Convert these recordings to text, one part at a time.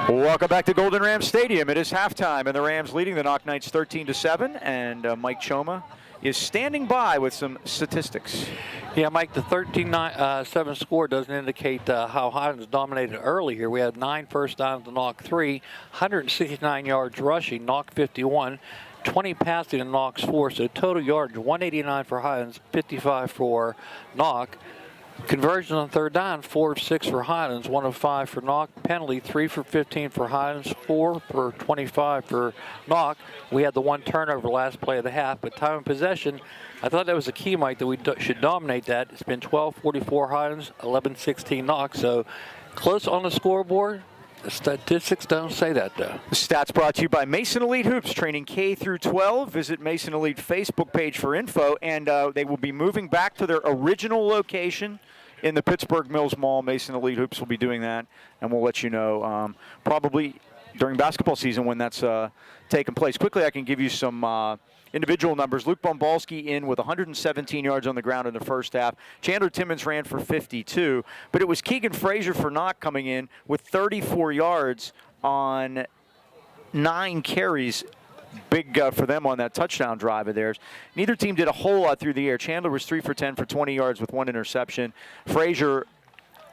Welcome back to Golden Rams Stadium. It is halftime, and the Rams leading the Knoch Knights 13-7, and Mike Choma is standing by with some statistics. Yeah, Mike, the 13-7 score doesn't indicate how Highlands dominated early here. We had 9 first downs to Knoch 3, 169 yards rushing, Knoch 51, 20 passing to Knoch's 4, so total yards 189 for Highlands, 55 for Knoch. Conversion on third down, 4 of 6 for Highlands, 1 of 5 for Knoch. Penalty, 3 for 15 for Highlands, 4 for 25 for Knoch. We had the 1 turnover last play of the half, but time of possession, I thought that was a key, Mike, that we should dominate that. It's been 12-44 Highlands, 11-16 Knoch, so close on the scoreboard. The statistics don't say that, though. The stats brought to you by Mason Elite Hoops, training K through 12. Visit Mason Elite Facebook page for info, and they will be moving back to their original location in the Pittsburgh Mills Mall. Mason Elite Hoops will be doing that, and we'll let you know probably during basketball season when that's taking place. Quickly, I can give you some individual numbers. Luke Bombalski in with 117 yards on the ground in the first half. Chandler Timmons ran for 52, but it was Keegan Frazier for Knoch coming in with 34 yards on 9 carries. Big for them on that touchdown drive of theirs. Neither team did a whole lot through the air. Chandler was 3 for 10 for 20 yards with 1 interception. Frazier,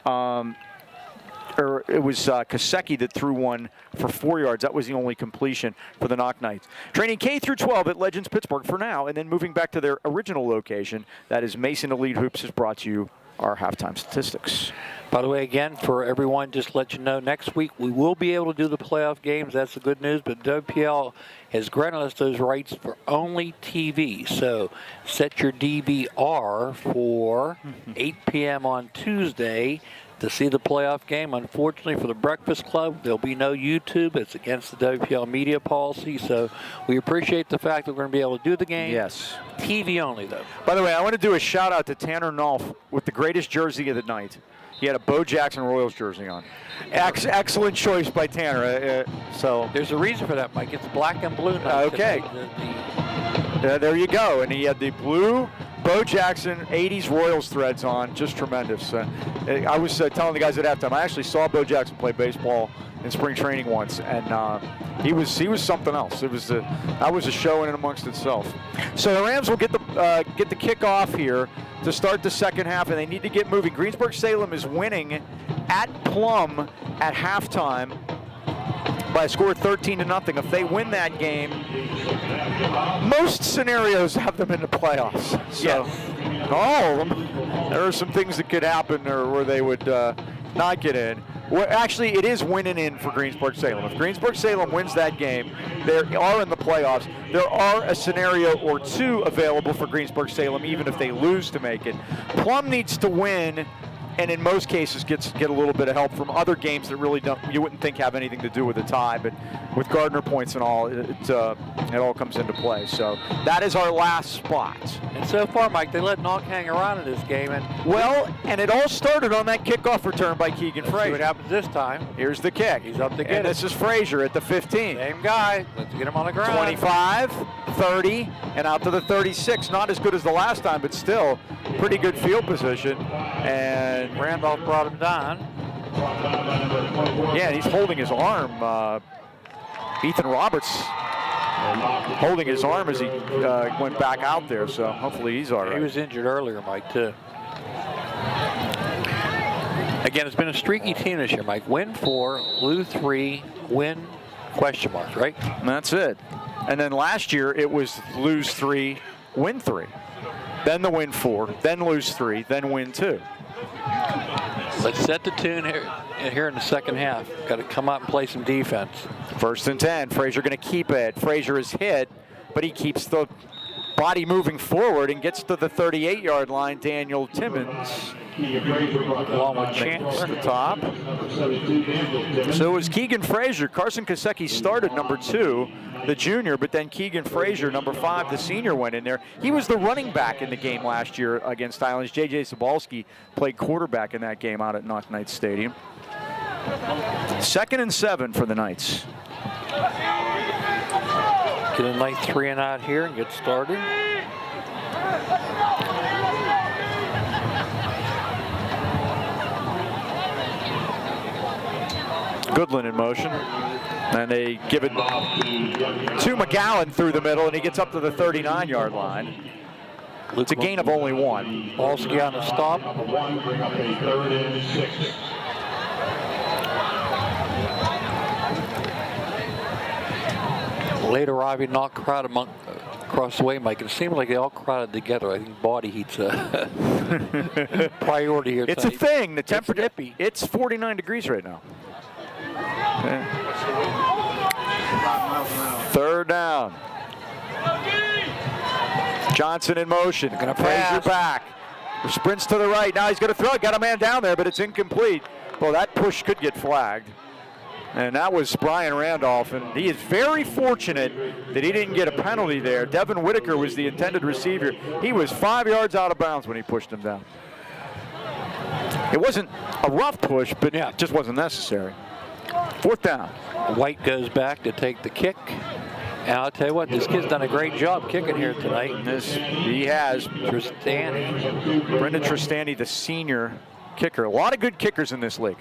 it was Kasecki that threw 1 for 4 yards. That was the only completion for the Knoch Knights. Training K through 12 at Legends Pittsburgh for now, and then moving back to their original location. That is Mason Elite Hoops has brought you our halftime statistics. By the way, again, for everyone, just to let you know, next week we will be able to do the playoff games. That's the good news, but WPL has granted us those rights for only TV. So set your DVR for 8 p.m. on Tuesday to see the playoff game. Unfortunately for the Breakfast Club, there'll be no YouTube. It's against the WPL media policy, so we appreciate the fact that we're going to be able to do the game. Yes. TV only, though. By the way, I want to do a shout-out to Tanner Knoch with the greatest jersey of the night. He had a Bo Jackson Royals jersey on. Excellent choice by Tanner. So there's a reason for that, Mike. It's black and blue now. Okay. There you go. And he had the blue Bo Jackson 80s Royals threads on. Just tremendous. I was telling the guys at halftime, I actually saw Bo Jackson play baseball in spring training once, and he was something else. That was a show in and amongst itself. So the Rams will get the kickoff here to start the second half, and they need to get moving. Greensburg-Salem is winning at Plum at halftime by a score of 13-0. If they win that game, most scenarios have them in the playoffs. So, all of them, there are some things that could happen or where they would not get in. Well, actually, it is winning in for Greensburg-Salem. If Greensburg-Salem wins that game, they are in the playoffs. There are a scenario or two available for Greensburg-Salem, even if they lose to make it. Plum needs to win, and in most cases get a little bit of help from other games that really you wouldn't think have anything to do with a tie, but with Gardner points and all, it all comes into play. So that is our last spot. And so far, Mike, they let Knoch hang around in this game. And it all started on that kickoff return by Keegan Frazier. See what happens this time. Here's the kick. He's up to get it. This is Frazier at the 15. Same guy. Let's get him on the ground. 25, 30, and out to the 36. Not as good as the last time, but still pretty good field position. And Randolph brought him down. Yeah, he's holding his arm. Ethan Roberts holding his arm as he went back out there, so hopefully he's all right. He was injured earlier, Mike, too. Again, it's been a streaky team this year, Mike. Win 4, lose 3, win question mark, right? And that's it. And then last year it was lose 3, win 3. Then the win 4, then lose 3, then win 2. Let's set the tune here in the second half. Got to come out and play some defense. 1st and 10. Frazier going to keep it. Frazier is hit, but he keeps the body moving forward and gets to the 38-yard line. Daniel Timmons along with Chance at the top. So it was Keegan Frazier. Carson Kasecki started number 2, the junior, but then Keegan Frazier, number 5, the senior, went in there. He was the running back in the game last year against Highlands. J.J. Zabalski played quarterback in that game out at Knoch Knights Stadium. 2nd and 7 for the Knights. Get a nice 3 and out here and get started. Goodland in motion. And they give it to McGowan through the middle, and he gets up to the 39-yard line. It's a gain of only 1. Balski on the stop. Late arriving Knoch crowd across the way, Mike. It seems like they all crowded together. I think body heat's a priority here. It's tonight. a thing. The temperature. It's 49 degrees right now. Okay. 3rd down. Johnson in motion. Gonna Frazier pass. back. Sprints to the right. Now he's going to throw it. Got a man down there, but it's incomplete. Well, that push could get flagged. And that was Brian Randolph, and he is very fortunate that he didn't get a penalty there. Devin Whitaker was the intended receiver. He was 5 yards out of bounds when he pushed him down. It wasn't a rough push, but it just wasn't necessary. 4th down. White goes back to take the kick. And I'll tell you what, this kid's done a great job kicking here tonight. He has. Tristani. Brendan Tristani, the senior kicker. A lot of good kickers in this league.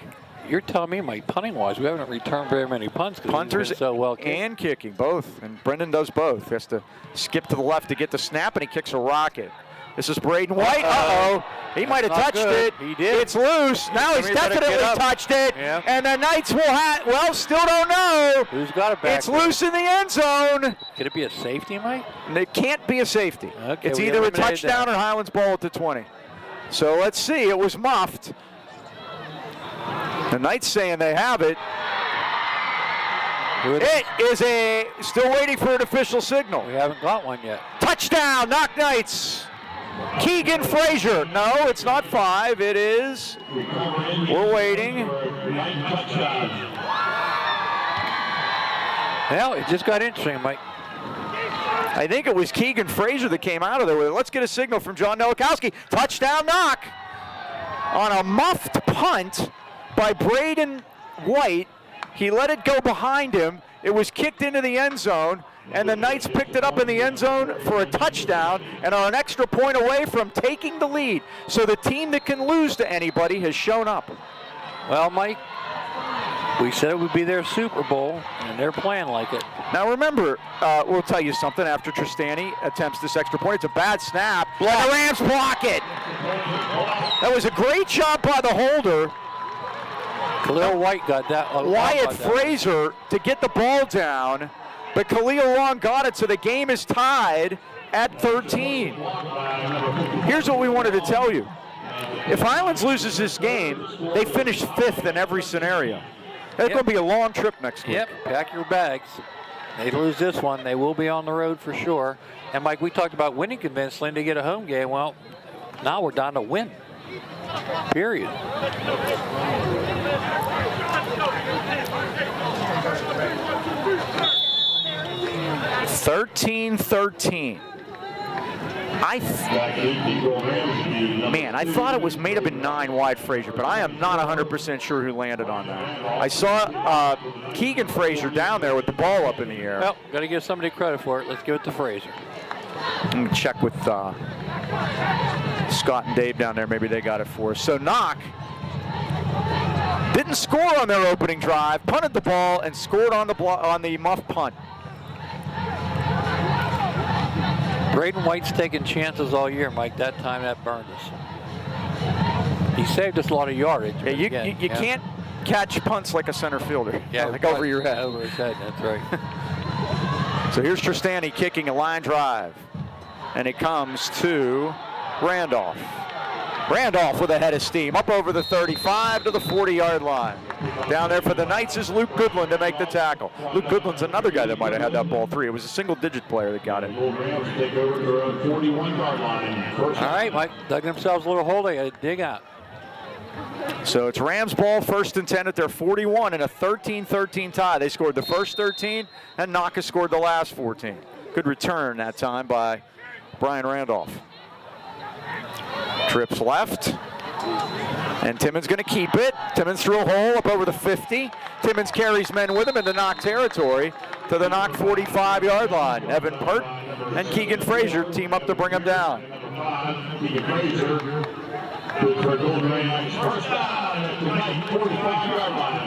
You're telling me, Mike, punting-wise, we haven't returned very many punts. Punters so well kicked. and kicking, both. And Brendan does both. He has to skip to the left to get the snap, and he kicks a rocket. This is Braden White. Uh-oh. He might have touched it. He did. It's loose. Now he's definitely touched it. Yeah. And the Knights will still don't know. Who's got it back? It's loose in the end zone. Could it be a safety, Mike? It can't be a safety. Okay, it's we either a eliminated touchdown or Highlands ball at the 20. So let's see. It was muffed. The Knights saying they have it. It is still waiting for an official signal. We haven't got one yet. Touchdown, Knoch Knights. Keegan Frazier. No, it's not 5. It is. We're waiting. Well, it just got interesting, Mike. I think it was Keegan Frazier that came out of there with it. Let's get a signal from John Nowakowski. Touchdown, Knoch. On a muffed punt by Braden White. He let it go behind him. It was kicked into the end zone, and the Knights picked it up in the end zone for a touchdown and are an extra point away from taking the lead. So the team that can lose to anybody has shown up. Well, Mike, we said it would be their Super Bowl, and they're playing like it. Now remember, we'll tell you something after Tristani attempts this extra point. It's a bad snap. And the Rams block it. That was a great job by the holder. Khalil White got that. Wyatt Frazier to get the ball down, but Khalil Long got it, so the game is tied at 13. Here's what we wanted to tell you. If Highlands loses this game, they finish 5th in every scenario. That's going to be a long trip next week. Yep, pack your bags. They lose this one, they will be on the road for sure. And Mike, we talked about winning convincingly to get a home game. Well, now we're down to win. Period. $13-13. I thought it was made up in 9 wide Frazier, but I am not 100% sure who landed on that. I saw Keegan Frazier down there with the ball up in the air. Well, got to give somebody credit for it. Let's give it to Frazier. Let me check with Scott and Dave down there. Maybe they got it for us. So Knoch didn't score on their opening drive, punted the ball, and scored on the muff punt. Braden White's taking chances all year, Mike. That time that burned us. He saved us a lot of yardage. Yeah, you can't catch punts like a center fielder. Yeah, like over your head. Over his head, that's right. So here's Tristani kicking a line drive. And it comes to Randolph. Randolph with a head of steam, up over the 35 to the 40-yard line. Down there for the Knights is Luke Goodland to make the tackle. Luke Goodland's another guy that might have had that ball 3. It was a single-digit player that got it. All right, Mike, dug themselves a little hole they got to dig out. So it's Rams ball, 1st and 10 at their 41 in a 13-13 tie. They scored the first 13, and Knoch has scored the last 14. Good return that time by Brian Randolph. Trips left, and Timmons going to keep it. Timmons through a hole up over the 50. Timmons carries men with him into Knoch territory to the Knoch 45-yard line. Evan Pert and Keegan Frazier team up to bring him down.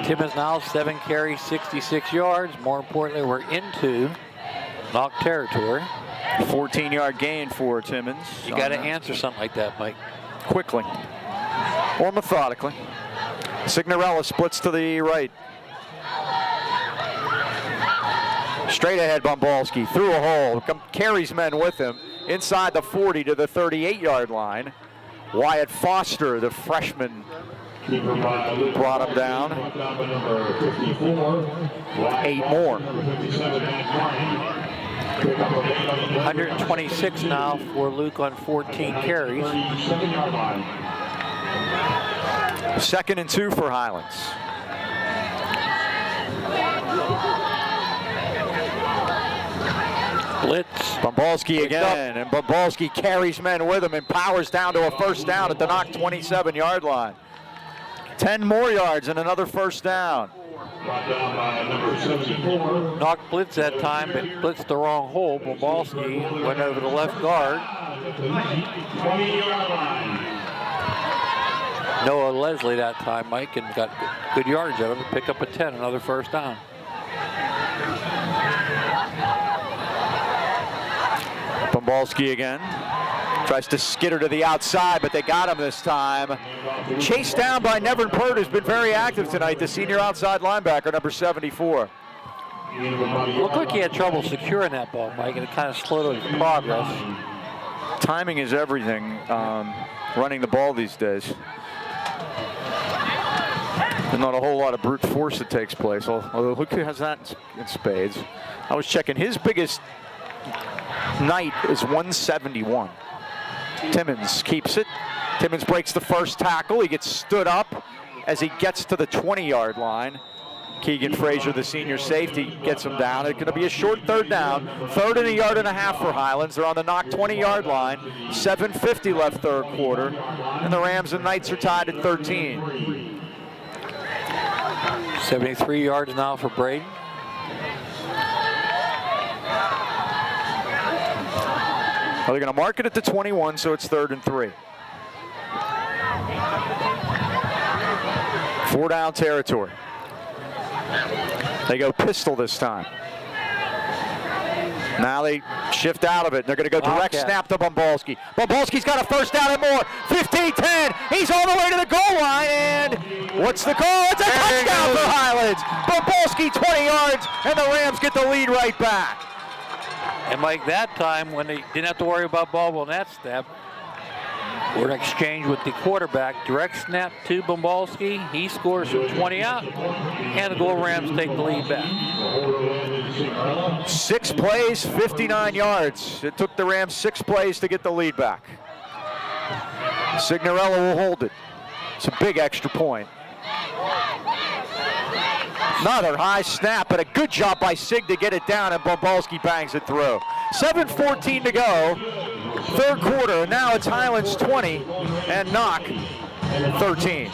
Timmins now 7 carries, 66 yards. More importantly, we're into Knoch territory. 14-yard gain for Timmins. You got to answer something like that, Mike. Quickly or methodically. Signorella splits to the right. Straight ahead, Bumbalski through a hole. Carries men with him inside the 40 to the 38-yard line. Wyatt Foster, the freshman, brought him down. 8 more. 126 now for Luke on 14 carries. 2nd and 2 for Highlands. Blitz. Bumbalski again, and Bumbalski carries men with him and powers down to a first down at the Knoch 27-yard line. 10 more yards and another first down. Knoch blitz that time, but blitzed the wrong hole. Bumbalski went over the left guard. Noah Leslie that time, Mike, and got good yardage out of it. Pick up a 10, another first down. Bumbalski again. Tries to skitter to the outside, but they got him this time. Chased down by Nevin Pert, who's been very active tonight, the senior outside linebacker, number 74. Looked like he had trouble securing that ball, Mike, and it kind of slowed his progress. Timing is everything, running the ball these days. There's not a whole lot of brute force that takes place, although look who has that in spades. I was checking, his biggest night is 171. Timmins keeps it. Timmins breaks the first tackle. He gets stood up as he gets to the 20-yard line. Keegan Frazier, the senior safety, gets him down. It's going to be a short third down. 3rd and a yard and a half for Highlands. They're on the Knoch 20-yard line. 7:50 left third quarter. And the Rams and Knights are tied at 13. 73 yards now for Braden. Well, they're going to mark it at the 21, so it's 3rd and 3. 4-down territory. They go pistol this time. Now they shift out of it. They're going to go direct snap to Bumbalski. Bumbalski's got a first down and more. 15-10. He's all the way to the goal line. And what's the call? It's a touchdown for Highlands. Bumbalski 20 yards, and the Rams get the lead right back. And Mike, that time when they didn't have to worry about ball on that snap, we're in exchange with the quarterback. Direct snap to Bumbalski. He scores from 20 out, and the goal Rams take the lead back. 6 plays, 59 yards. It took the Rams 6 plays to get the lead back. Signorella will hold it. It's a big extra point. Another high snap, but a good job by Sig to get it down, and Bumbalski bangs it through. 7:14 to go, third quarter. Now it's Highlands 20 and Knoch 13.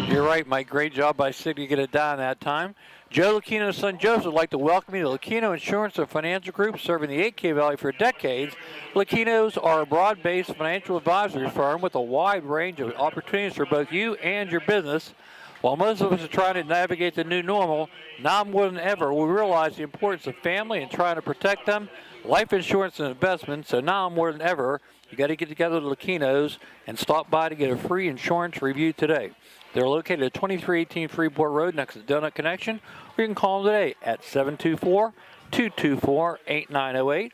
You're right, Mike. Great job by Sig to get it down that time. Joe Lucchino's son Joseph would like to welcome you to Lucchino Insurance and Financial Group, serving the 8K Valley for decades. Lucchino's are a broad-based financial advisory firm with a wide range of opportunities for both you and your business. While most of us are trying to navigate the new normal, now more than ever, we realize the importance of family and trying to protect them, life insurance and investments. So now more than ever, you got to get together with Lucchino's and stop by to get a free insurance review today. They're located at 2318 Freeport Road next to Donut Connection, or you can call them today at 724-224-8908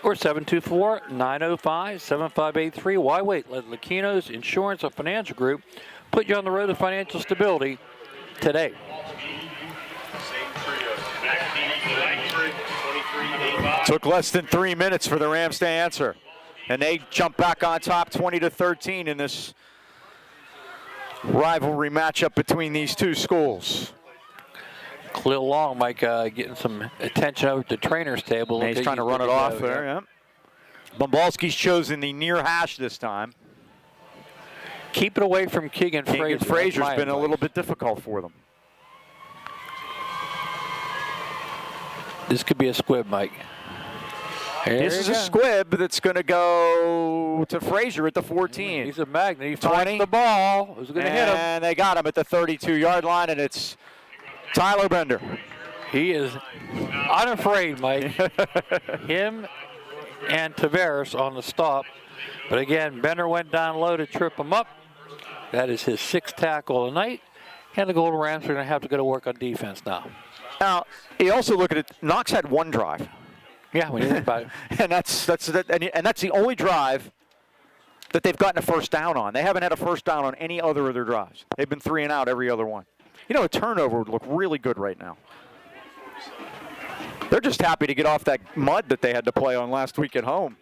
or 724-905-7583. Why wait? Let Lucchino's Insurance and Financial Group put you on the road to financial stability today. Took less than 3 minutes for the Rams to answer, and they jump back on top 20-13 in this rivalry matchup between these two schools. Khalil Long, Mike, getting some attention over at the trainer's table. And he's trying to run it off there. Yeah. Bumbalski's chosen the near hash this time. Keep it away from Keegan Frazier. Keegan Frazier's been a little bit difficult for them. This could be a squib, Mike. This is a squib that's going to go to Frazier at the 14. He's a magnet. He finds the ball. Who's going to hit him? And they got him at the 32-yard line, and it's Tyler Bender. He is unafraid, Mike. Him and Tavares on the stop. But again, Bender went down low to trip him up. That is his 6th tackle of the night. And the Golden Rams are going to have to go to work on defense now. Now, you also look at it. Knox had 1 drive. Yeah, when you think about it. and that's the only drive that they've gotten a first down on. They haven't had a first down on any other of their drives. They've been 3 and out every other one. You know, a turnover would look really good right now. They're just happy to get off that mud that they had to play on last week at home.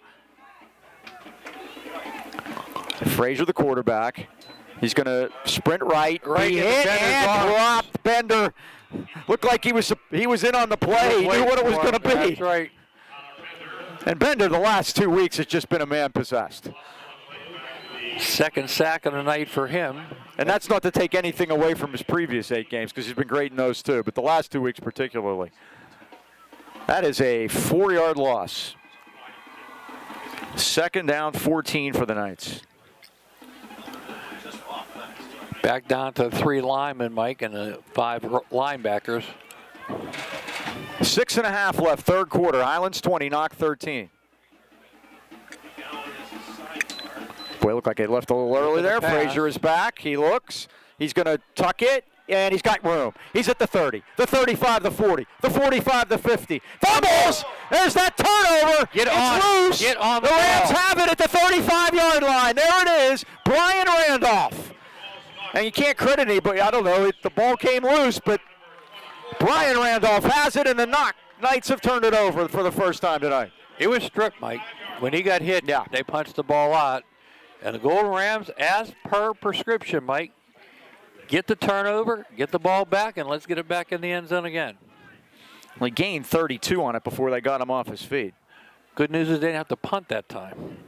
Frazier, the quarterback. He's going to sprint right. He hit and dropped. Bender looked like he was in on the play. He knew what it was going to be. That's right. And Bender, the last 2 weeks, has just been a man possessed. 2nd sack of the night for him. And that's not to take anything away from his previous 8 games, because he's been great in those too, but the last 2 weeks particularly. That is a 4-yard loss. 2nd down, 14 for the Knights. Back down to 3 linemen, Mike, and the 5 linebackers. 6.5 left, 3rd quarter. Highlands 20, Knoch 13. Boy, looked like they left a little early there. Frazier is back. He looks. He's going to tuck it, and he's got room. He's at the 30, the 35, the 40, the 45, the 50. Fumbles! There's that turnover. It's loose. Get on the Rams have it at the 35-yard line. There it is. Brian Randolph. And you can't credit anybody. I don't know. The ball came loose, but Brian Randolph has it, and the Knights have turned it over for the first time tonight. It was stripped, Mike. When he got hit, they punched the ball out. And the Golden Rams, as per prescription, Mike, get the turnover, get the ball back, and let's get it back in the end zone again. They gained 32 on it before they got him off his feet. Good news is they didn't have to punt that time.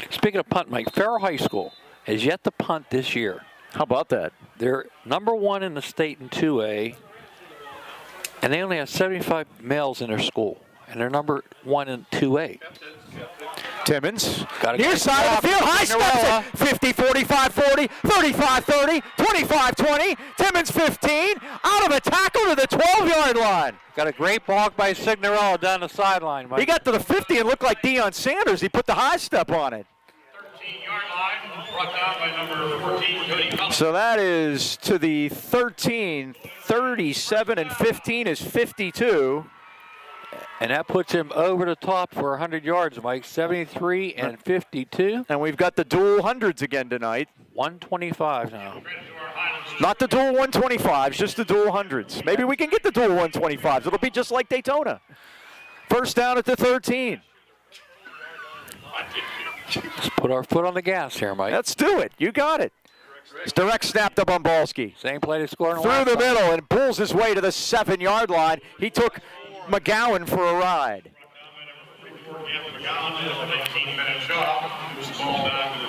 Speaking of punt, Mike, Farrell High School has yet to punt this year. How about that? They're #1 in the state in 2A, and they only have 75 males in their school, and they're #1 in 2A. Timmons, near side of the field, high steps it. 50, 45, 40, 35, 30, 25, 20. Timmons 15, out of a tackle to the 12-yard line. Got a great block by Signorella down the sideline, Mike. He got to the 50 and looked like Deion Sanders. He put the high step on it. 13-yard line, brought down by number 14, Cody Collins. So that is to the 13, 37, and 15 is 52. And that puts him over the top for 100 yards, Mike. 73 and 52. And we've got the dual hundreds again tonight. 125 now. Not the dual 125s, just the dual hundreds. Maybe we can get the dual 125s. It'll be just like Daytona. First down at the 13. Let's put our foot on the gas here, Mike. Let's do it. You got it. It's direct snap to Bumbalski. Same play to score. Through the middle and pulls his way to the 7-yard line. He took McGowan for a ride.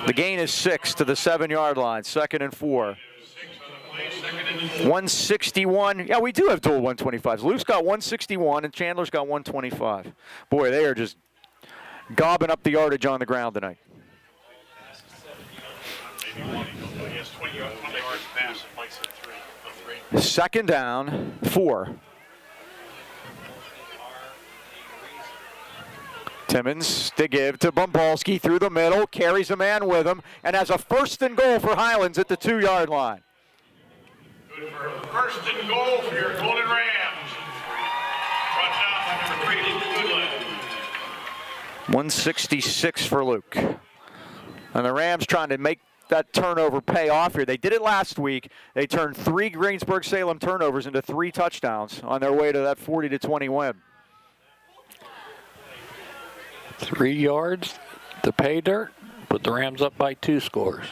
The gain is 6 to the 7-yard line. 2nd and 4. 161. Yeah, we do have dual 125s. Luke's got 161 and Chandler's got 125. Boy, they are just gobbing up the yardage on the ground tonight. Second down, 4. Timmons to give to Bumbalski through the middle, carries a man with him, and has a 1st and goal for Highlands at the 2-yard line. Good for 1st and goal for your Golden Rams. Brought down by number 3, Luke Goodland. 166 for Luke. And the Rams trying to make that turnover pay off here. They did it last week. They turned 3 Greensburg-Salem turnovers into 3 touchdowns on their way to that 40-20 win. 3 yards to pay dirt, put the Rams up by 2 scores.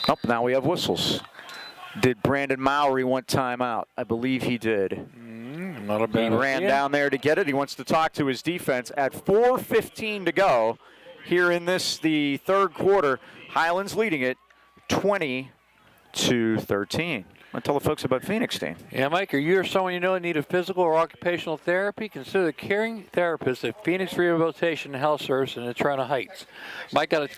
Oh, now we have whistles. Did Brandon Mowry want timeout? I believe he did. Not a bad He ran down there to get it. He wants to talk to his defense at 4:15 to go here in the 3rd quarter. Highlands leading it 20 22-13. I'll tell the folks about Phoenix team. Yeah, Mike, are you or someone you know in need of physical or occupational therapy? Consider the caring therapist at Phoenix Rehabilitation and Health Service in Atlanta Heights. Mike got a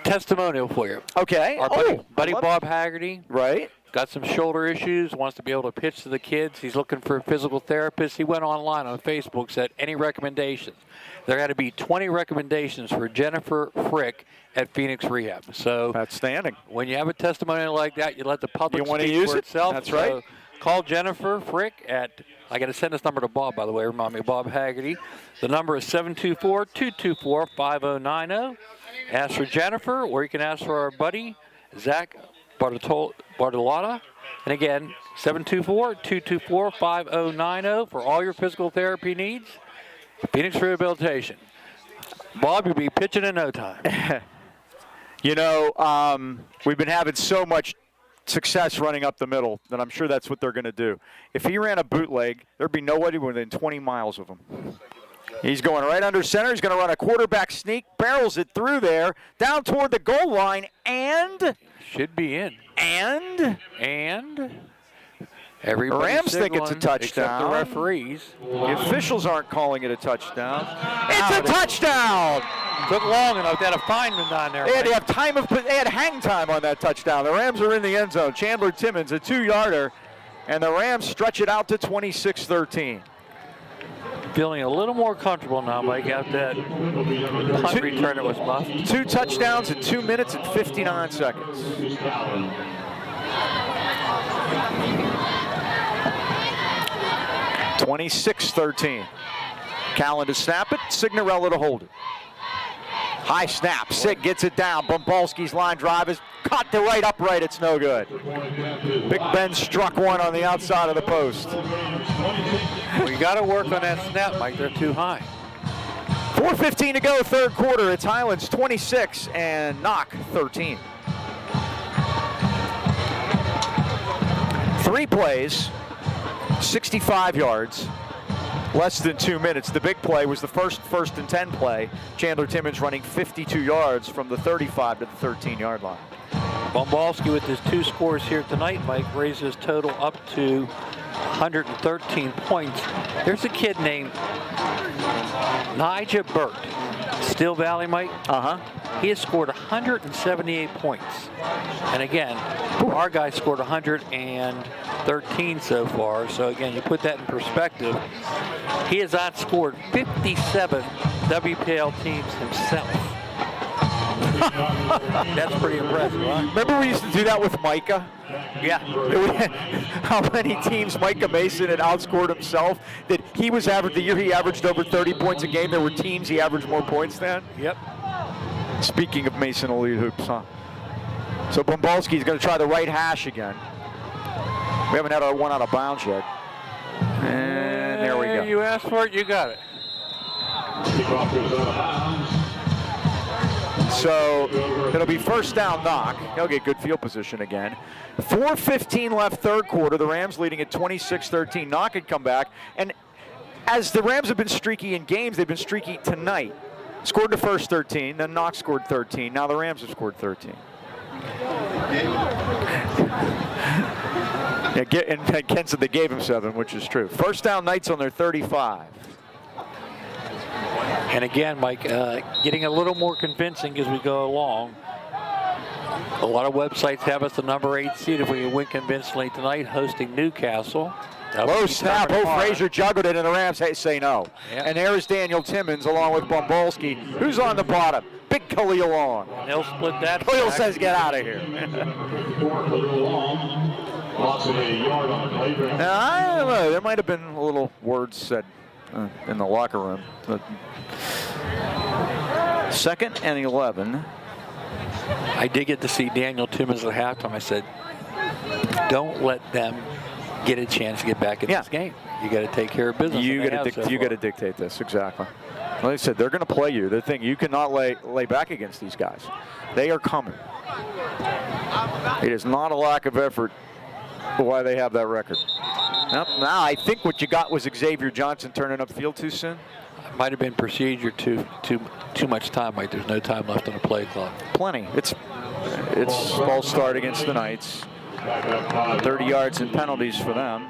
testimonial for you. Okay. Our buddy Bob Haggerty. Right. Got some shoulder issues, wants to be able to pitch to the kids. He's looking for a physical therapist. He went online on Facebook, said, any recommendations? There had to be 20 recommendations for Jennifer Frick at Phoenix Rehab. So outstanding. When you have a testimonial like that, you let the public speak for itself. That's right. So call Jennifer Frick at, I got to send this number to Bob, by the way, remind me, Bob Haggerty. The number is 724-224-5090. Ask for Jennifer, or you can ask for our buddy, Zach Bartolotta. And again, 724-224-5090 for all your physical therapy needs. Phoenix Rehabilitation. Bob, you'll be pitching in no time. You know, we've been having so much success running up the middle that I'm sure that's what they're going to do. If he ran a bootleg, there'd be nobody within 20 miles of him. He's going right under center. He's going to run a quarterback sneak, barrels it through there, down toward the goal line, and should be in. And everybody Rams think it's a touchdown. Except the referees. The officials aren't calling it a touchdown. It's a touchdown! Took long enough. They had a fineman down there. They had to have they had hang time on that touchdown. The Rams are in the end zone. Chandler Timmons, a 2-yarder, and the Rams stretch it out to 26-13. Feeling a little more comfortable now, Mike, after that punt return that was muffed. 2 touchdowns in 2 minutes and 59 seconds. 26-13. Callan to snap it, Signorella to hold it. High snap, Sig gets it down. Bumbalski's line drive is caught the right upright, it's no good. Big Ben struck one on the outside of the post. Well, you got to work on that snap, Mike, they're too high. 4:15 to go, third quarter. It's Highlands 26 and Knoch 13. 3 plays, 65 yards, less than 2 minutes. The big play was the first and 10 play. Chandler Timmons running 52 yards from the 35 to the 13-yard line. Bumbalski with his 2 scores here tonight, Mike, raises total up to 113 points. There's a kid named Nigel Burt, Still Valley, Mike. He has scored 178 points. And again, our guy scored 113 so far. So again, you put that in perspective. He has outscored 57 WPL teams himself. That's pretty impressive, huh? Remember we used to do that with Micah? Yeah. How many teams Micah Mason had outscored himself? That he was the year he averaged over 30 points a game, there were teams he averaged more points than? Yep. Speaking of Mason Elite Hoops, huh? So Bumbalski's going to try the right hash again. We haven't had our one out of bounds yet. And there we go. You asked for it, you got it. So it'll be first down Knoch. He'll get good field position again. 4:15 left third quarter. The Rams leading at 26-13. Knoch had come back. And as the Rams have been streaky in games, they've been streaky tonight. Scored the first 13, then Knoch scored 13. Now the Rams have scored 13. Yeah, and Ken said they gave him 7, which is true. First down Knights on their 35. And again, Mike, getting a little more convincing as we go along. A lot of websites have us the number 8 seed if we win convincingly tonight, hosting Newcastle. Low snap, Frazier juggled it, and the Rams say no. Yep. And there's Daniel Timmons along with Bumbalski. Who's on the bottom? Big Khalil on. And they'll split that. Khalil says, get out of here. Now, I don't know. There might have been a little words said in the locker room. But 2nd and 11. I did get to see Daniel Timmons at halftime. I said, don't let them get a chance to get back in this game. You got to take care of business. You got to dictate this, exactly. Like I said, they're going to play you. The thing, you cannot lay back against these guys. They are coming. It is not a lack of effort why they have that record. Now I think what you got was Xavier Johnson turning up field too soon. Might have been procedure too much time, Mike. There's no time left on the play clock. Plenty. It's false start against the Knights. 30 yards in penalties for them.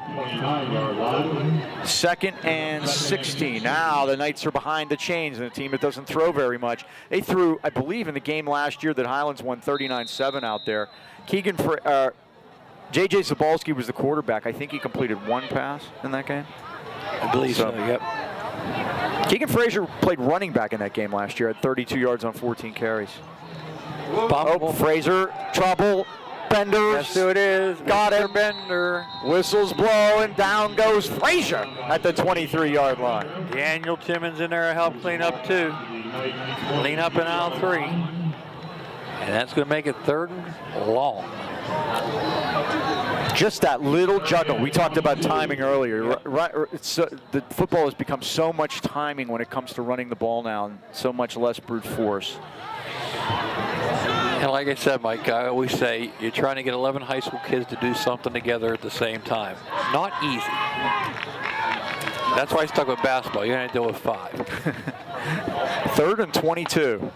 2nd and 16. Now the Knights are behind the chains, and a team that doesn't throw very much. They threw, I believe, in the game last year that Highlands won 39-7 out there. J.J. Zabalski was the quarterback. I think he completed 1 pass in that game. I believe so, yep. Keegan Frazier played running back in that game last year at 32 yards on 14 carries. Oh, Frazier, trouble. Benders. Yes, who it is. Got him. Bender. Whistles blow, and down goes Frazier at the 23-yard line. Daniel Timmons in there to help clean up too. Clean up in aisle 3. And that's going to make it 3rd and long. Just that little juggle. We talked about timing earlier. The football has become so much timing when it comes to running the ball now, and so much less brute force. And like I said, Mike, I always say you're trying to get 11 high school kids to do something together at the same time. Not easy. That's why I stuck with basketball. You're going to do it with 5. 3rd and 22.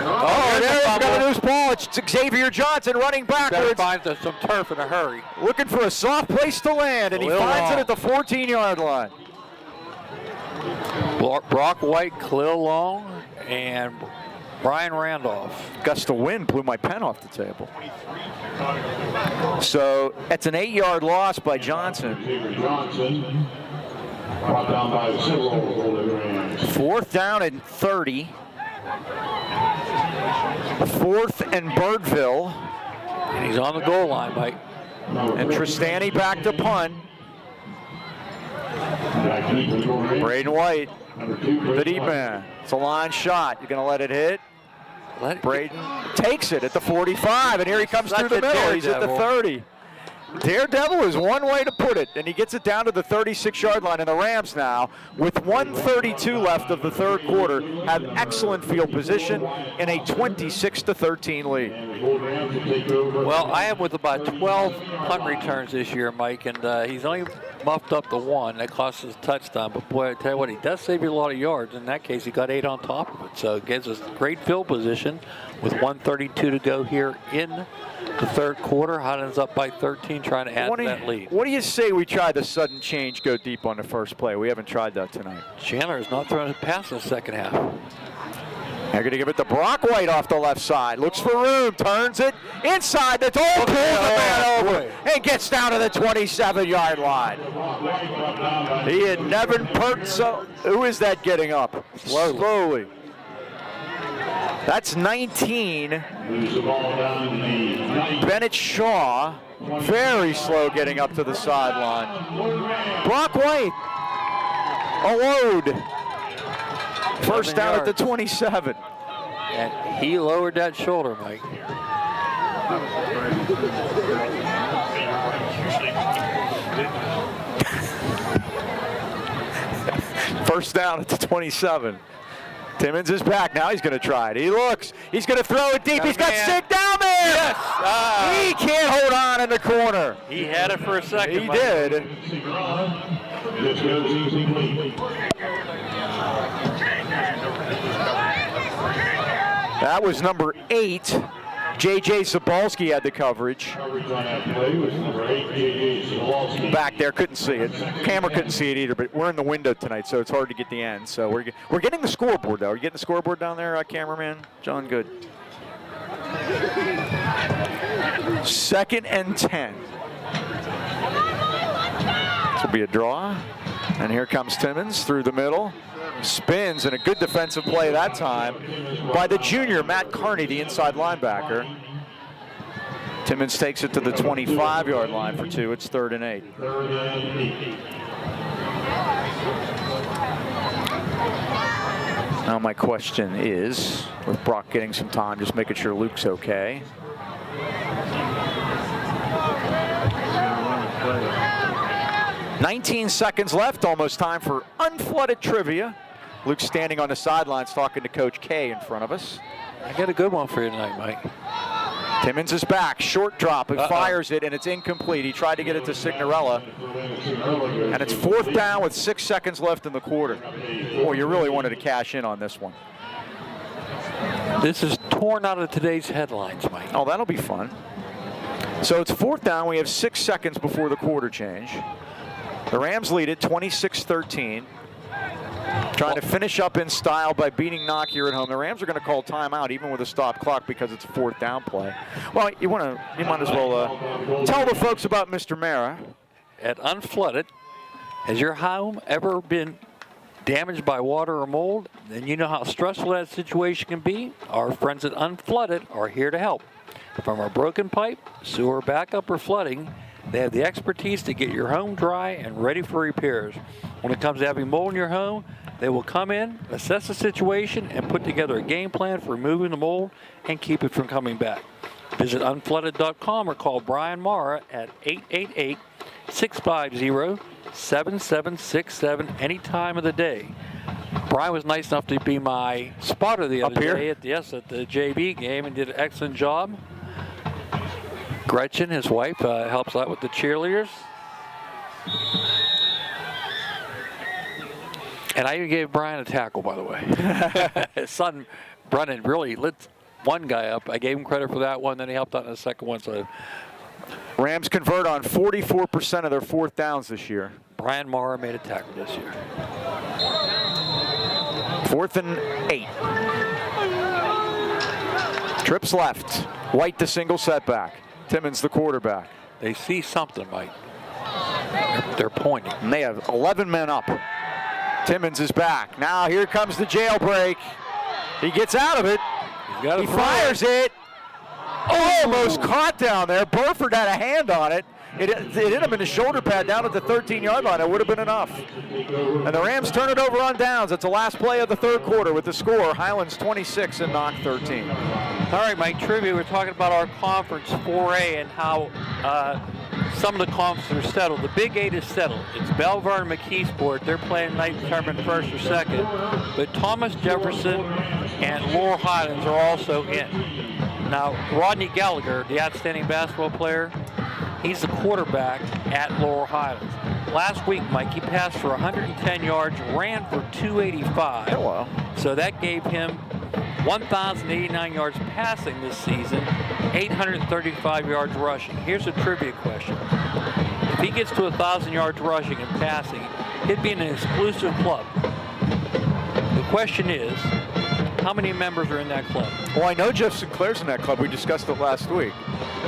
Oh, there's got a loose ball. It's Xavier Johnson running backwards. Better find some turf in a hurry. Looking for a soft place to land, and he finds it at the 14-yard line. Brock White, Khalil Long, and Brian Randolph. Gust of wind blew my pen off the table. So it's an 8-yard loss by Johnson. 4th down and 30. 4th and Birdville. And he's on the goal line, Mike. And Tristani back to punt. Braden White, the deep man. It's a line shot. You're going to let it hit? Braden takes it at the 45, and here he comes through the middle. He's at the 30. Daredevil is one way to put it, and he gets it down to the 36-yard line. And the Rams now, with 1:32 left of the 3rd quarter, have excellent field position in a 26-13 lead. Well, I am with about 12 punt returns this year, Mike, and he's only muffed up the 1. That cost us a touchdown. But boy, I tell you what, he does save you a lot of yards. In that case, he got 8 on top of it. So it gives us great field position with 1:32 to go here in the 3rd quarter. Highlands up by 13, trying to add to that lead. What do you say we try the sudden change, go deep on the first play? We haven't tried that tonight. Chandler has not thrown a pass in the 2nd half. They're going to give it to Brock White off the left side. Looks for room, turns it inside the goal, pulls the man over, and gets down to the 27-yard line. He had Nevin Pertz. Who is that getting up? Slowly. That's 19. Bennett Shaw, very slow getting up to the sideline. Brock White, a load. First down at the 27. And he lowered that shoulder, Mike. First down at the 27. Timmons is back. Now he's going to try it. He looks. He's going to throw it deep. He's got Sig down there. Yes. He can't hold on in the corner. He had it for a second. He did. That was number 8. J.J. Zabalski had the coverage. Back there, couldn't see it. Camera couldn't see it either, but we're in the window tonight, so it's hard to get the end. So we're getting the scoreboard, though. Are you getting the scoreboard down there, cameraman? John, good. 2nd and 10. This will be a draw. And here comes Timmons through the middle. Spins, and a good defensive play that time by the junior, Matt Carney, the inside linebacker. Timmons takes it to the 25-yard line for 2. It's 3rd and 8. Now my question is, with Brock getting some time, just making sure Luke's okay. "19 seconds left, almost time for unflooded trivia." Luke's standing on the sidelines talking to Coach K in front of us. I got a good one for you tonight, Mike. Timmons is back, short drop, he fires it, and it's incomplete. He tried to get it to Signorella, and it's 4th down with 6 seconds left in the quarter. Boy, you really wanted to cash in on this one. This is torn out of today's headlines, Mike. Oh, that'll be fun. So it's 4th down. We have 6 seconds before the quarter change. The Rams lead it 26-13. Trying to finish up in style by beating Knoch here at home. The Rams are going to call timeout even with a stop clock because it's a 4th down play. Well, you might as well tell the folks about Mr. Mara. At Unflooded, has your home ever been damaged by water or mold? Then you know how stressful that situation can be. Our friends at Unflooded are here to help. From a broken pipe, sewer backup, or flooding, they have the expertise to get your home dry and ready for repairs. When it comes to having mold in your home, they will come in, assess the situation, and put together a game plan for removing the mold and keep it from coming back. Visit unflooded.com or call Brian Mara at 888-650-7767 any time of the day. Brian was nice enough to be my spotter the other day at the JV game and did an excellent job. Gretchen, his wife, helps out with the cheerleaders. And I even gave Brian a tackle, by the way. His son, Brennan, really lit one guy up. I gave him credit for that one, then he helped out in the second one. So Rams convert on 44% of their 4th downs this year. Brian Mara made a tackle this year. 4th and 8. Trips left. White the single setback. Timmons the quarterback. They see something, Mike. They're pointing. And they have 11 men up. Timmons is back. Now here comes the jailbreak. He gets out of it. He fires it. Oh, almost caught down there. Burford had a hand on it. It hit him in the shoulder pad down at the 13-yard line. It would have been enough. And the Rams turn it over on downs. It's the last play of the 3rd quarter with the score, Highlands 26 and Knoch 13. All right, Mike, trivia. We're talking about our conference 4A and how some of the conferences are settled. The Big 8 is settled. It's Belvoir and McKeesport. They're playing night determined 1st or 2nd. But Thomas Jefferson and Laurel Highlands are also in. Now, Rodney Gallagher, the outstanding basketball player, he's the quarterback at Laurel Highlands. Last week, Mike, he passed for 110 yards, ran for 285. Hello. So that gave him 1,089 yards passing this season, 835 yards rushing. Here's a trivia question. If he gets to 1,000 yards rushing and passing, he'd be in an exclusive club. The question is, how many members are in that club? Well, I know Jeff Sinclair's in that club. We discussed it last week.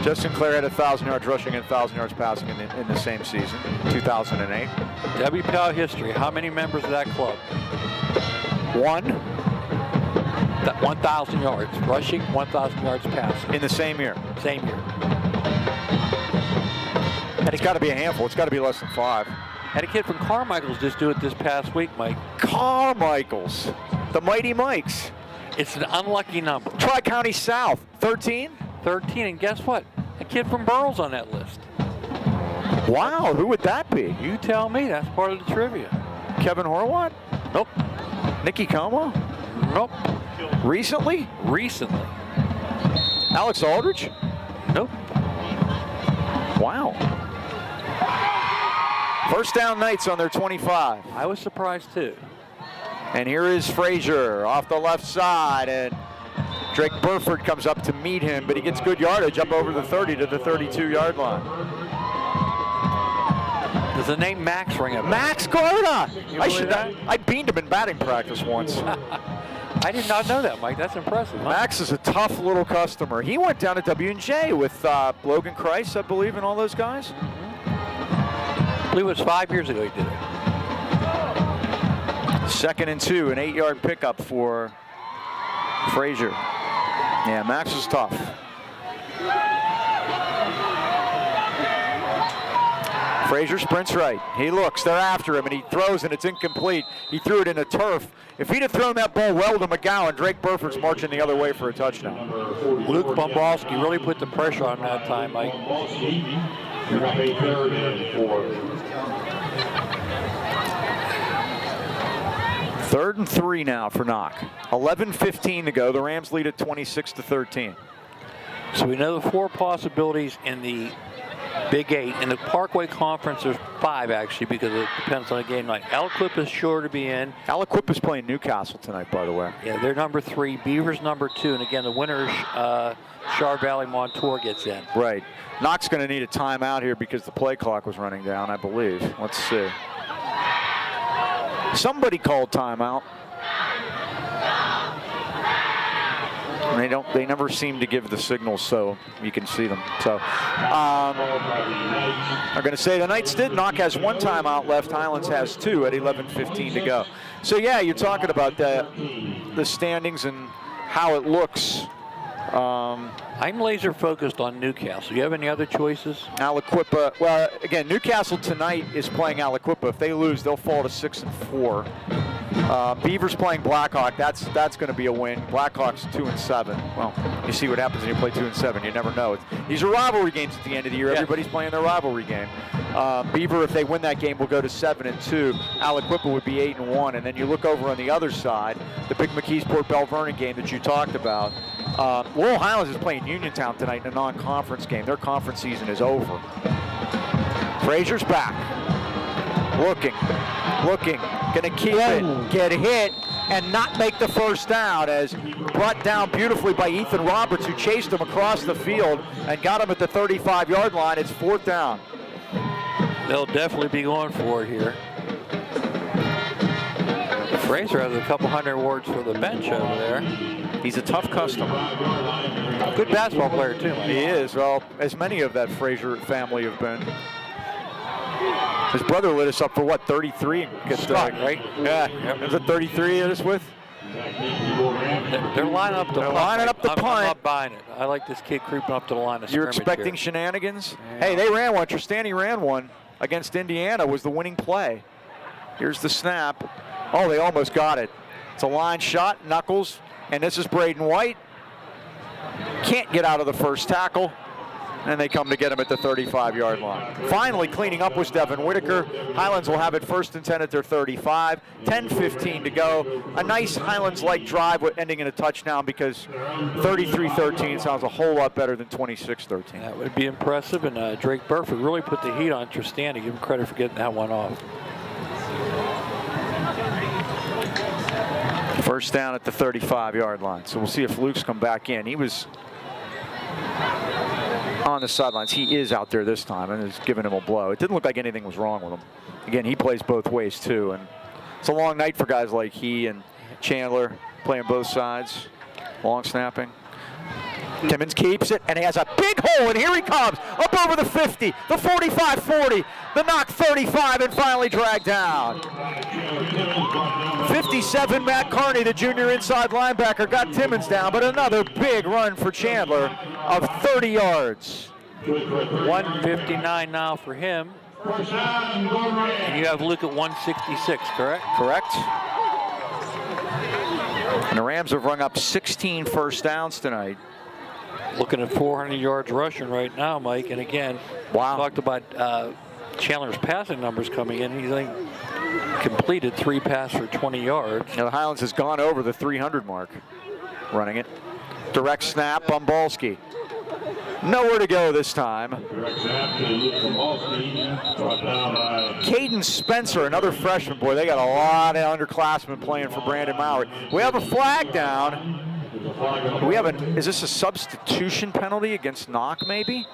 Jeff Sinclair had 1,000 yards rushing and 1,000 yards passing in the same season, 2008. WPL history, how many members of that club? 1. That 1,000 yards rushing, 1,000 yards passing. In the same year. Same year. It's got to be a handful. It's got to be less than 5. Had a kid from Carmichael's just do it this past week, Mike. Carmichael's. The Mighty Mikes. It's an unlucky number. Tri-County South. 13? 13, and guess what? A kid from Burrell's on that list. Wow, who would that be? You tell me. That's part of the trivia. Kevin Horwath? Nope. Nicky Choma? Nope. Recently? Recently. Alex Aldridge? Nope. Wow. 1st down Knights on their 25. I was surprised too. And here is Frazier off the left side, and Drake Burford comes up to meet him, but he gets good yardage up over the 30 to the 32-yard line. Does the name Max ring a bell? Max Garda! I beamed him in batting practice once. I did not know that, Mike. That's impressive. Huh? Max is a tough little customer. He went down to W&J with Logan Kreis, I believe, and all those guys. I believe it was 5 years ago he did it. 2nd and 2, an 8-yard pickup for Frazier. Yeah, Max is tough. Frazier sprints right. He looks, they're after him, and he throws, and it's incomplete. He threw it in the turf. If he'd have thrown that ball well to McGowan, Drake Burford's marching the other way for a touchdown. Luke Bombrowski really put the pressure on that time, Mike. 3rd and 3 now for Knoch. 11:15 to go. The Rams lead at 26-13. So we know the 4 possibilities in the Big 8. In the Parkway Conference, there's 5 actually, because it depends on the game night. Aliquip is sure to be in. Aliquip is playing Newcastle tonight, by the way. Yeah, they're number 3. Beavers number 2. And again, the winner, Char Valley Montour, gets in. Right. Knoch's going to need a timeout here because the play clock was running down, I believe. Let's see. Somebody called timeout. And they never seem to give the signals so you can see them. So I'm going to say the Knights did. Knoch has 1 timeout left. Highlands has 2 at 11:15 to go. So yeah, you're talking about the standings and how it looks. I'm laser focused on Newcastle. You have any other choices? Aliquippa. Well, again, Newcastle tonight is playing Aliquippa. If they lose, they'll fall to 6-4. Beavers playing Blackhawk. That's going to be a win. Blackhawks 2-7. Well, you see what happens when you play 2-7. You never know. These are rivalry games at the end of the year. Yes. Everybody's playing their rivalry game. Beaver, if they win that game, will go to 7-2. Aliquippa would be 8-1. And then you look over on the other side, the big McKeesport Bell Vernon game that you talked about. Laurel Highlands is playing Uniontown tonight in a non-conference game. Their conference season is over. Frazier's back. Looking, gonna keep it, get hit, and not make the first down, as brought down beautifully by Ethan Roberts, who chased him across the field and got him at the 35-yard line. It's 4th down. They'll definitely be going for it here. Fraser has a couple hundred words for the bench over there. He's a tough customer. Good basketball player, too. He is. Well, as many of that Fraser family have been. His brother lit us up for, what, 33? Scott, right? Yeah. Yep. Is it 33 he lit us with? They're lining up the punt. Lining up the punt. I'm not buying it. I like this kid creeping up to the line of scrimmage. You're expecting here. Shenanigans? Yeah. Hey, they ran one. Tristani ran one against Indiana, was the winning play. Here's the snap. Oh, they almost got it. It's a line shot, Knuckles, and this is Braden White. Can't get out of the first tackle, and they come to get him at the 35-yard line. Finally cleaning up was Devin Whitaker. Highlands will have it 1st and 10 at their 35. 10:15 to go. A nice Highlands-like drive ending in a touchdown, because 33-13 sounds a whole lot better than 26-13. That would be impressive, and Drake Burford really put the heat on Tristani. Give him credit for getting that one off. 1st down at the 35-yard line. So we'll see if Luke's come back in. He was on the sidelines. He is out there this time and is giving him a blow. It didn't look like anything was wrong with him. Again, he plays both ways too, and it's a long night for guys like he and Chandler playing both sides. Long snapping. Timmons keeps it, and he has a big hole, and here he comes, up over the 50, the 45-40, the Knoch 35, and finally dragged down. 57, Matt Carney, the junior inside linebacker, got Timmons down, but another big run for Chandler of 30 yards. 159 now for him. And you have Luke at 166, correct? Correct. And the Rams have rung up 16 first downs tonight. Looking at 400 yards rushing right now, Mike. And again, wow. Talked about Chandler's passing numbers coming in. He's like completed 3 passes for 20 yards. Now the Highlands has gone over the 300 mark running it. Direct snap, Bumbalski. Nowhere to go this time. Caden Spencer, another freshman. Boy, they got a lot of underclassmen playing for Brandon Mowry. We have a flag down. Is this a substitution penalty against Knoch, maybe?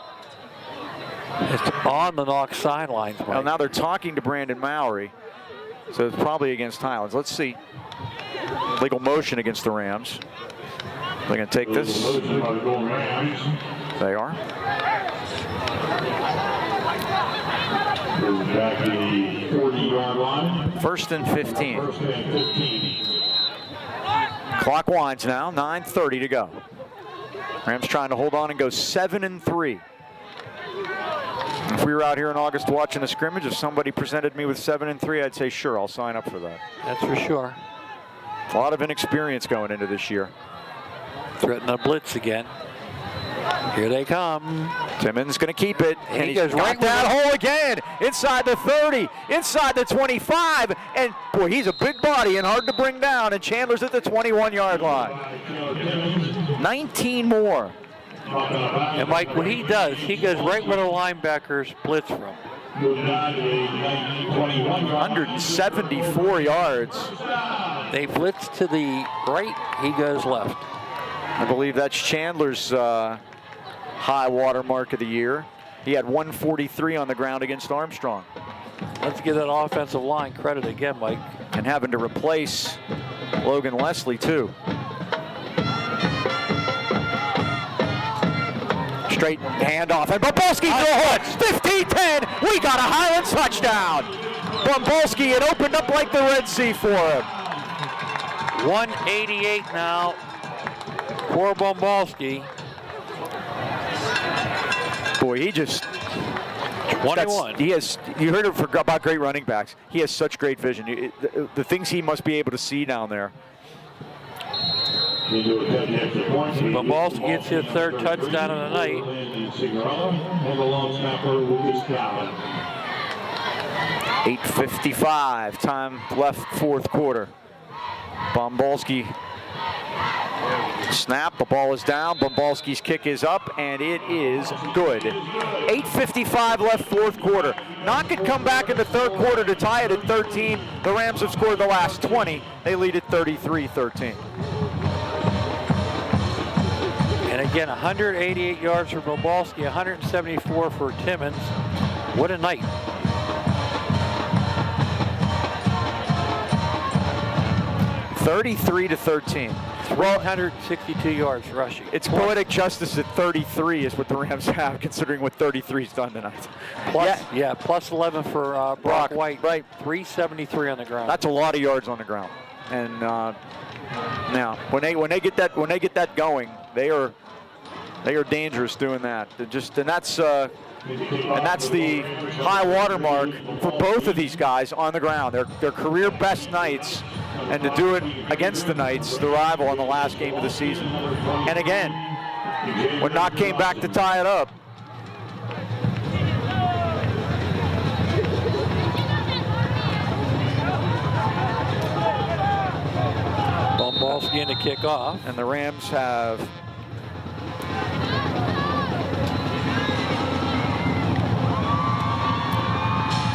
It's on the Knoch sidelines. Well, now they're talking to Brandon Mowry, so it's probably against Highlands. Let's see. Legal motion against the Rams. They're going to take this. They are. Back to the 40-yard line. 1st and 15. Clock winds now, 9:30 to go. Rams trying to hold on and go 7-3. If we were out here in August watching a scrimmage, if somebody presented me with 7-3, I'd say, sure, I'll sign up for that. That's for sure. A lot of inexperience going into this year. Threatening a blitz again. Here they come. Timmons going to keep it, and he he's goes got right that hole again. Inside the 30, inside the 25, and boy, he's a big body and hard to bring down, and Chandler's at the 21-yard line. 19 more. And Mike, when he does, he goes right where the linebackers blitz from. 174 yards. They blitz to the right, he goes left. I believe that's Chandler's high water mark of the year. He had 143 on the ground against Armstrong. Let's give that offensive line credit again, Mike. And having to replace Logan Leslie, too. Straight handoff, and Bumbalski through a hole. 15-10, we got a Highlands touchdown. Bumbalski, it opened up like the Red Sea for him. 188 now for Bumbalski. Boy, he just... 21. He has. You heard about great running backs. He has such great vision. The things he must be able to see down there. Bumbalski gets his third touchdown of the night. 8:55 time left, fourth quarter. Bumbalski snap, the ball is down, Bumbalski's kick is up, and it is good. 8:55 left, fourth quarter. Knoch could come back in the third quarter to tie it at 13. The Rams have scored the last 20. They lead at 33-13. And again, 188 yards for Bumbalski, 174 for Timmons. What a night. (33-13). 362 yards rushing. It's poetic justice at 33 is what the Rams have, considering what 33's done tonight. Plus 11 for Brock White. Right. 373 on the ground. That's a lot of yards on the ground. And now, when they get that going, they are dangerous doing that. And that's the high water mark for both of these guys on the ground. Their career best nights, and to do it against the Knights, the rival, on the last game of the season. And again, when Knoch came back to tie it up, Bumbalski in to kick off. and the Rams have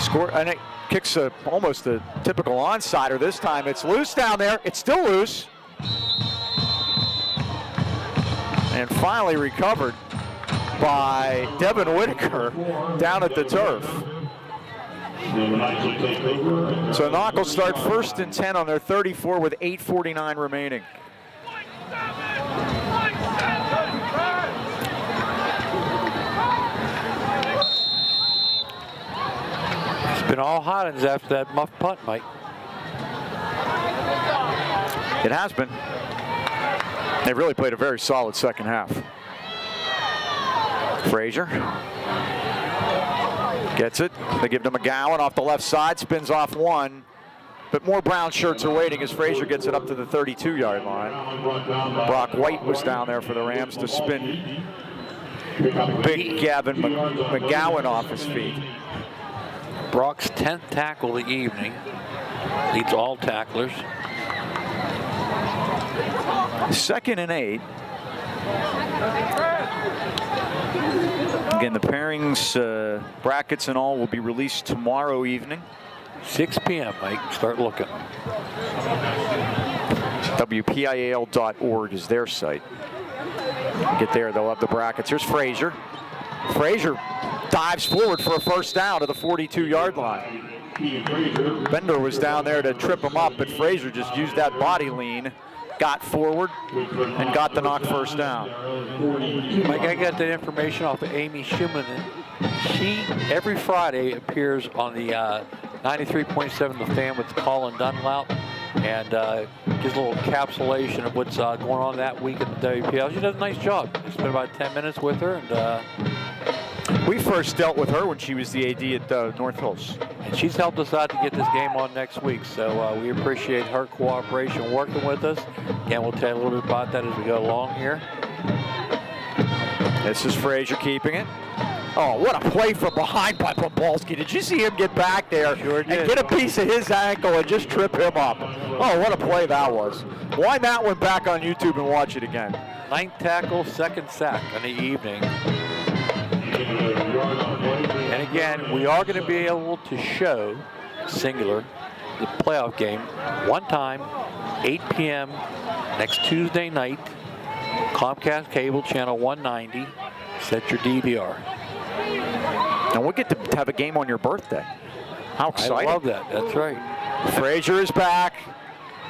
scored, and it kicks almost a typical onside-er this time. It's loose down there. It's still loose. And finally recovered by Devin Whitaker down at the turf. So Knoch will start 1st and 10 on their 34 with 8:49 remaining. It's been all Highlands after that muff punt, Mike. It has been. They've really played a very solid second half. Frazier gets it. They give to McGowan off the left side, spins off one. But more brown shirts are waiting as Frazier gets it up to the 32-yard line. Brock White was down there for the Rams to spin big Gavin McGowan off his feet. Brock's 10th tackle of the evening. Leads all tacklers. 2nd and 8. Again, the pairings, brackets and all will be released tomorrow evening. 6 p.m., Mike. Start looking. WPIAL.org is their site. Get there, they'll have the brackets. Here's Frazier. Frazier dives forward for a first down to the 42-yard line. Bender was down there to trip him up, but Frazier just used that body lean, got forward, and got the Knoch first down. Mike, I got that information off of Amy Schumann. She, every Friday, appears on the 93.7 The Fan with Colin Dunlap, and gives a little encapsulation of what's going on that week in the WPL. She does a nice job. I spent about 10 minutes with her, and we first dealt with her when she was the AD at North Hills. And she's helped us out to get this game on next week. So we appreciate her cooperation working with us. Again, we'll tell you a little bit about that as we go along here. This is Frazier keeping it. Oh, what a play from behind by Bumbalski. Did you see him get back there and get a piece of his ankle and just trip him up? Oh, what a play that was. Wind that one back on YouTube and watch it again. 9th tackle, 2nd sack on the evening. And again, we are going to be able to show, singular, the playoff game one time, 8 p.m. next Tuesday night, Comcast Cable Channel 190. Set your DVR. And we'll get to have a game on your birthday. How exciting. I love that. That's right. Frazier is back.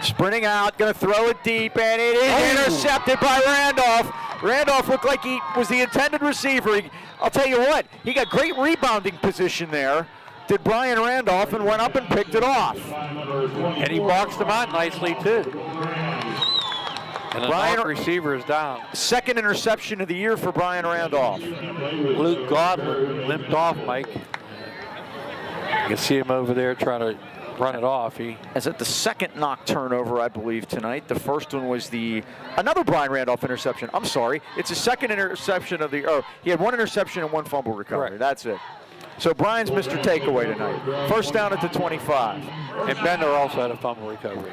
Sprinting out, going to throw it deep, and it is intercepted by Randolph. Randolph looked like he was the intended receiver. I'll tell you what, he got great rebounding position there. Did Brian Randolph, and went up and picked it off. And he boxed him out nicely, too. And the Knoch receiver is down. Second interception of the year for Brian Randolph. Luke Godwin limped off, Mike. You can see him over there trying to run it off. Is it the second Knoch turnover, I believe, tonight? The first one was another Brian Randolph interception. I'm sorry. It's the second interception of he had one interception and one fumble recovery. Correct. That's it. So Brian's Mr. Takeaway tonight. First down at the 25. And Bender also had a fumble recovery.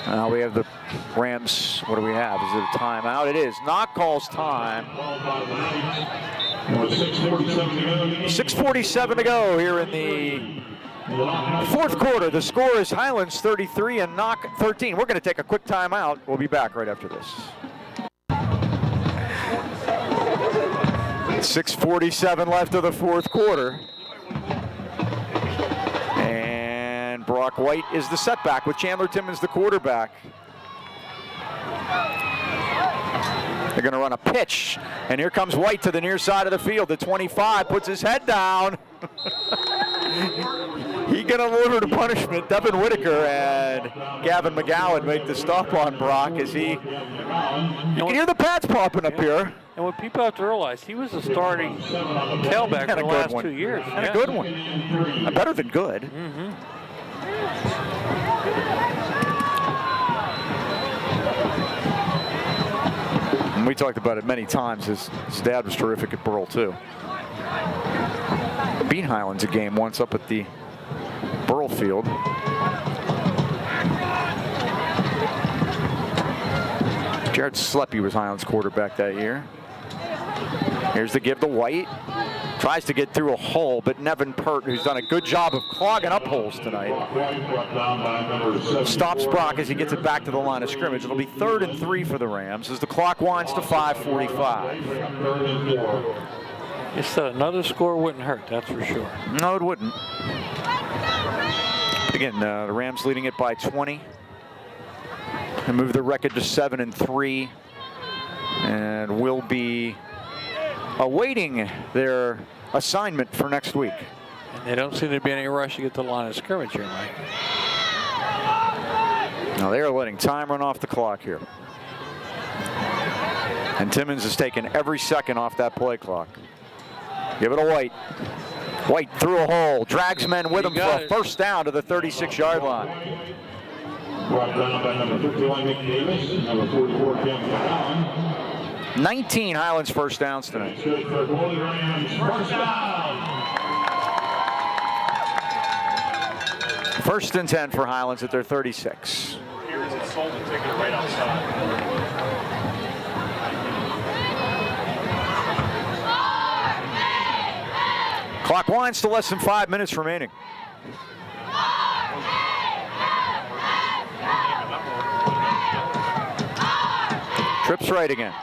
Now we have the Rams. What do we have? Is it a timeout? It is. Knoch calls time. 6:47 to go here in the fourth quarter. The score is Highlands 33 and Knoch 13. We're going to take a quick timeout. We'll be back right after this. 6:47 left of the fourth quarter. And Brock White is the setback with Chandler Timmons the quarterback. They're going to run a pitch, and here comes White to the near side of the field. The 25 puts his head down. He going to order the punishment. Devin Whitaker and Gavin McGowan make the stop on Brock as he. You can hear the pads popping up here. And what people have to realize, he was a starting tailback for the last 2 years. And a good one. Better than good. Mm-hmm. And we talked about it many times. His dad was terrific at Burrell, too. Beat Highlands a game once up at the Burrell field. Jared Sleppy was Highlands quarterback that year. Here's the give to White. Tries to get through a hole, but Nevin Pert, who's done a good job of clogging up holes tonight, stops Brock as he gets it back to the line of scrimmage. It'll be 3rd and 3 for the Rams as the clock winds to 5:45. Just another score wouldn't hurt, that's for sure. No, it wouldn't. Again, the Rams leading it by 20. And move the record to 7 and 3. And will be awaiting their assignment for next week. And they don't seem to be any rush to get to the line of scrimmage here, Mike. Now they are letting time run off the clock here. And Timmons is taking every second off that play clock. Give it to White. White through a hole, drags men with him for a first down to the 36-yard line. Brought down by number 51, Nick Davis, number 44, Kim Allen. 19 Highlands first downs tonight. Good for Golden Rams, first down. First and 10 for Highlands at their 36. Here's it sold and taking it right outside. Clock winds to less than 5 minutes remaining. Trips right again.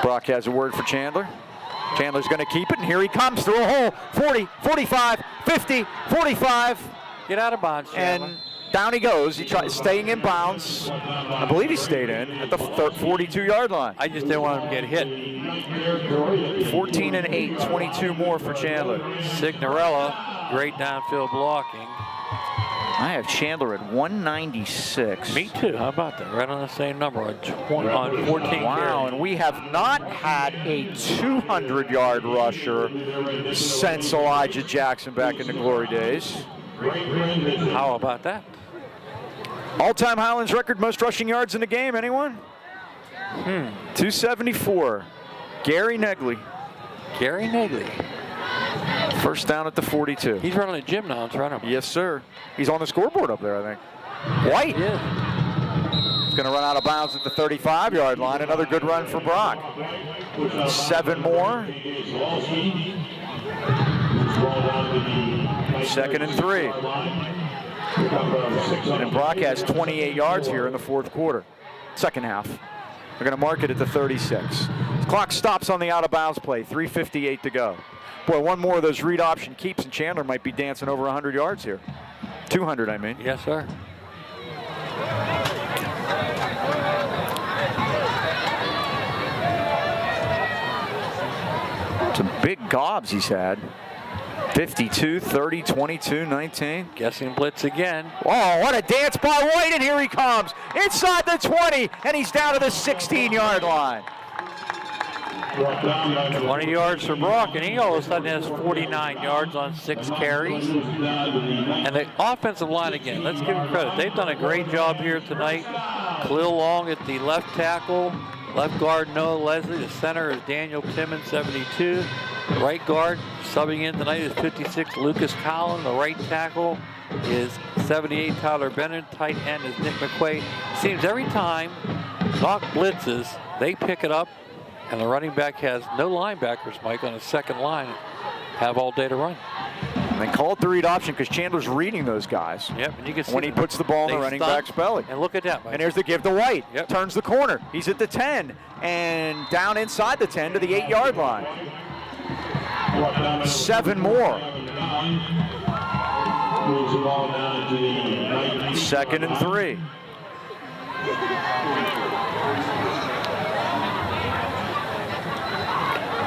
Brock has a word for Chandler. Chandler's going to keep it, and here he comes through a hole. 40, 45, 50, 45. Get out of bounds, Chandler. And down he goes. He tries staying in bounds. I believe he stayed in at the 42-yard line. I just didn't want him to get hit. 14 and 8, 22 more for Chandler. Signorella, great downfield blocking. I have Chandler at 196. Me too. How about that? Right on the same number on 14 Wow, carries. and we have not had a 200-yard rusher since Elijah Jackson back in the glory days. How about that? All-time Highlands record most rushing yards in the game. Anyone? 274. Gary Negley. Gary Nagley. First down at the 42. He's running a gym now. It's running. Yes, sir. He's on the scoreboard up there, I think. White. Yeah. He's going to run out of bounds at the 35-yard line. Another good run for Brock. 7 more. 2nd and 3. And Brock has 28 yards here in the 4th quarter. Second half. They're going to mark it at the 36. The clock stops on the out-of-bounds play. 3:58 to go. Boy, one more of those read option keeps, and Chandler might be dancing over 100 yards here. 200, I mean. Yes, sir. Some big gobs he's had. 52, 30, 22, 19. Guessing blitz again. Oh, what a dance by White, and here he comes. Inside the 20, and he's down to the 16-yard line. 20 yards for Brock, and he all of a sudden has 49 yards on 6 carries. And the offensive line again, let's give them credit. They've done a great job here tonight. Khalil Long at the left tackle. Left guard, Noah Leslie. The center is Daniel Timmons, 72. Right guard, subbing in tonight is 56, Lucas Collin. The right tackle is 78, Tyler Bennett. Tight end is Nick McQuaid. Seems every time Knoch blitzes, they pick it up, and the running back has no linebackers, Mike, on his second line. Have all day to run. And they call it the read option because Chandler's reading those guys. Yep, and you can see when he puts the ball in the running back's belly. And look at that, Mike. And here's the give to White. Yep. Turns the corner. He's at the 10 and down inside the 10 to the 8-yard line. 7 more. 2nd and 3.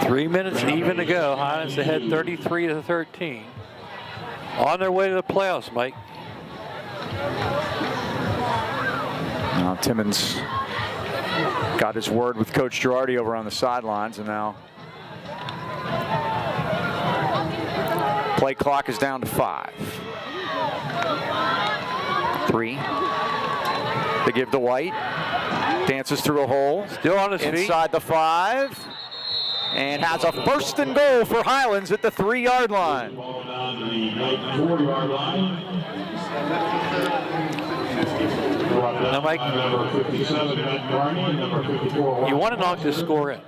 Three minutes even to go. Highlands ahead 33-13. On their way to the playoffs, Mike. Now Timmons got his word with Coach Girardi over on the sidelines, and now play clock is down to 5. 3. They give to White. Dances through a hole. Still on his feet. Inside the 5. And has a 1st and goal for Highlands at the 3-yard line. Now, Mike, you want to knock this score in.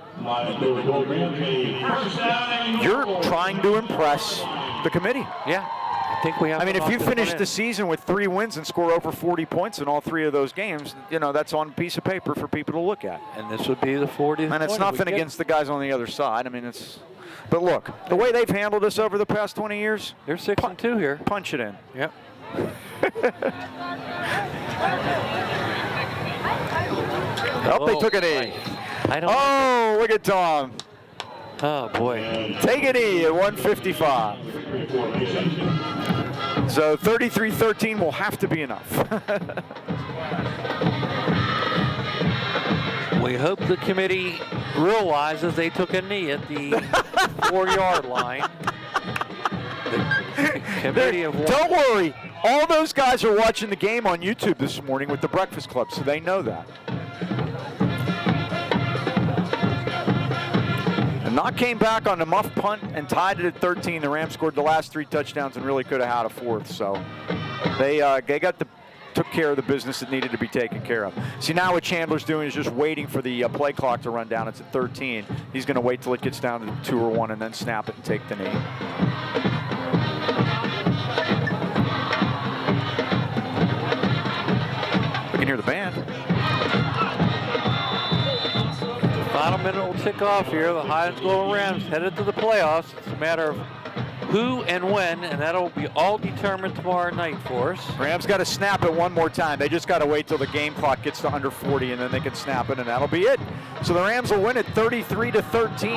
You're trying to impress the committee. Yeah, I think we have. I mean, to if you knock this finish one the in. season with 3 wins and score over 40 points in all 3 of those games, you know, that's on a piece of paper for people to look at. And this would be the 40th. And it's nothing against the guys on the other side. I mean, it's. But look, the way they've handled us over the past 20 years, They're 6-2 here. punch it in. Yep. Oh, they took a knee. I don't. Oh, look at Tom. Oh boy. Take a knee at 155. So 33-13 will have to be enough. We hope the committee realizes they took a knee at the 4-yard line. The committee of one. Don't worry. All those guys are watching the game on YouTube this morning with the Breakfast Club, so they know that. And Knoch came back on a muff punt and tied it at 13. The Rams scored the last 3 touchdowns and really could have had a 4th. So they took care of the business that needed to be taken care of. See, now what Chandler's doing is just waiting for the play clock to run down. It's at 13. He's going to wait till it gets down to 2 or 1 and then snap it and take the knee. We can hear the band. Final minute will tick off here. The Highlands Global Rams headed to the playoffs. It's a matter of who and when, and that'll be all determined tomorrow night for us. Rams got to snap it one more time. They just got to wait till the game clock gets to under 40, and then they can snap it, and that'll be it. So the Rams will win it 33-13.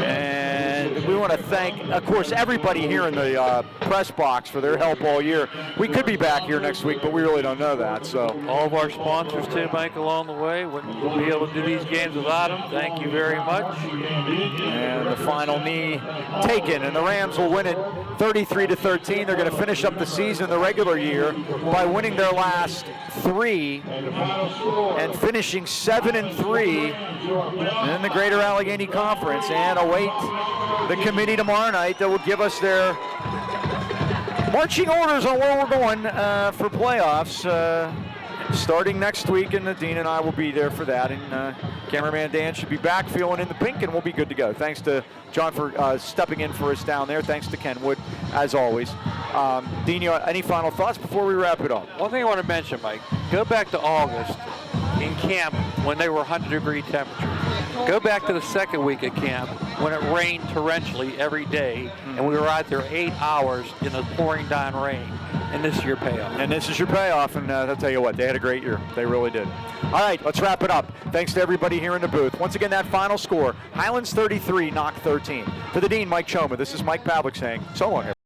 And we want to thank, of course, everybody here in the press box for their help all year. We could be back here next week, but we really don't know that. So all of our sponsors too, Mike, along the way. Wouldn't be able to do these games without them. Thank you very much. And the final knee taken, and the Rams will win it 33-13. They're going to finish up the season, the regular year, by winning their last 3 and finishing 7-3 in the Greater Allegheny Conference. And await the committee tomorrow night that will give us their marching orders on where we're going for playoffs starting next week, and Dean and I will be there for that. And cameraman Dan should be back feeling in the pink, and we'll be good to go. Thanks to John for stepping in for us down there. Thanks to Kenwood, as always. Dean, any final thoughts before we wrap it up? One thing I want to mention, Mike, go back to August in camp when they were 100-degree temperatures. Go back to the second week of camp when it rained torrentially every day, and we were out there 8 hours in the pouring down rain. And this is your payoff. And this is your payoff, and I'll tell you what, they had a great year. They really did. All right, let's wrap it up. Thanks to everybody here in the booth. Once again, that final score, Highlands 33, Knoch 13. For the Dean, Mike Choma, this is Mike Pavlik saying so long, everybody.